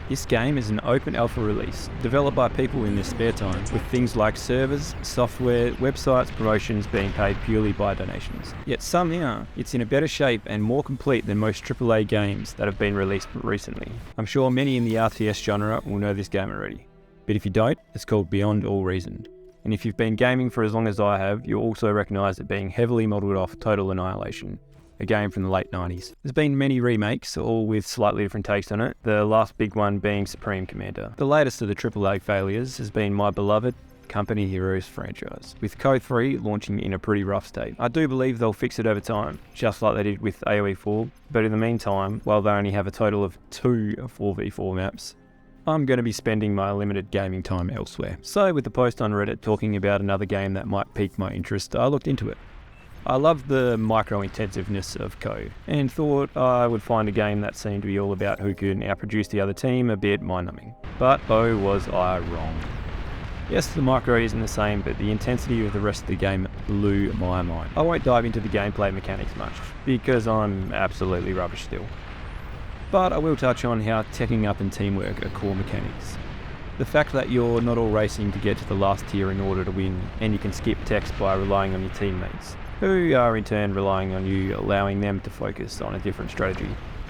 This game is an open alpha release, developed by people in their spare time, with things like servers, software, websites, promotions being paid purely by donations. Yet somehow, it's in a better shape and more complete than most AAA games that have been released recently. I'm sure many in the RTS genre will know this game already, but if you don't, it's called Beyond All Reason. And if you've been gaming for as long as I have, you'll also recognise it being heavily modelled off Total Annihilation, a game from the late 90s. There's been many remakes, all with slightly different takes on it, the last big one being Supreme Commander. The latest of the AAA failures has been my beloved Company Heroes franchise, with Code 3 launching in a pretty rough state. I do believe they'll fix it over time, just like they did with AAA 4, but in the meantime, while they only have a total of 2 4v4 maps, I'm going to be spending my limited gaming time elsewhere. So with the post on Reddit talking about another game that might pique my interest, I looked into it. I love the micro-intensiveness of code, and thought I would find a game that seemed to be all about who could outproduce the other team a bit mind-numbing. But oh was I wrong. Yes, the micro isn't the same, but the intensity of the rest of the game blew my mind. I won't dive into the gameplay mechanics much, because I'm absolutely rubbish still. But I will touch on how teching up and teamwork are core mechanics. The fact that you're not all racing to get to the last tier in order to win, and you can skip techs by relying on your teammates, who are in turn relying on you, allowing them to focus on a different strategy,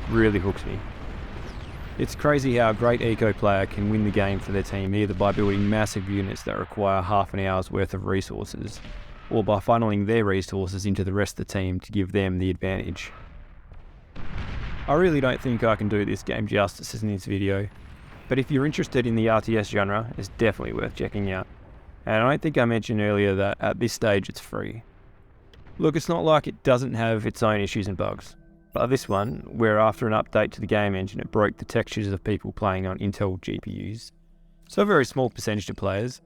really hooks me. It's crazy how a great eco player can win the game for their team either by building massive units that require half an hour's worth of resources, or by funneling their resources into the rest of the team to give them the advantage. I really don't think I can do this game justice in this video, but if you're interested in the RTS genre, it's definitely worth checking out. And I don't think I mentioned earlier that at this stage it's free. Look, it's not like it doesn't have its own issues and bugs, but this one, where after an update to the game engine it broke the textures of people playing on Intel GPUs. So a very small percentage of players,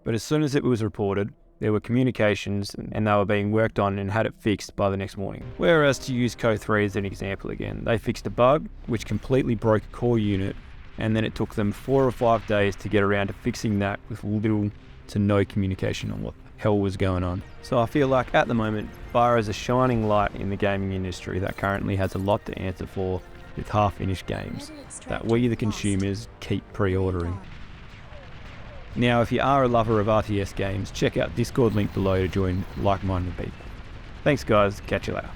but as soon as it was reported, there were communications and they were being worked on and had it fixed by the next morning. Whereas to use Code 3 as an example again, they fixed a bug which completely broke a core unit, and then it took them 4 or 5 days to get around to fixing that with little to no communication on what the hell was going on. So I feel like at the moment, Fire is a shining light in the gaming industry that currently has a lot to answer for with half-finished games that we the consumers keep pre-ordering. Now if you are a lover of RTS games, check out Discord link below to join like-minded people. Thanks guys, catch you later.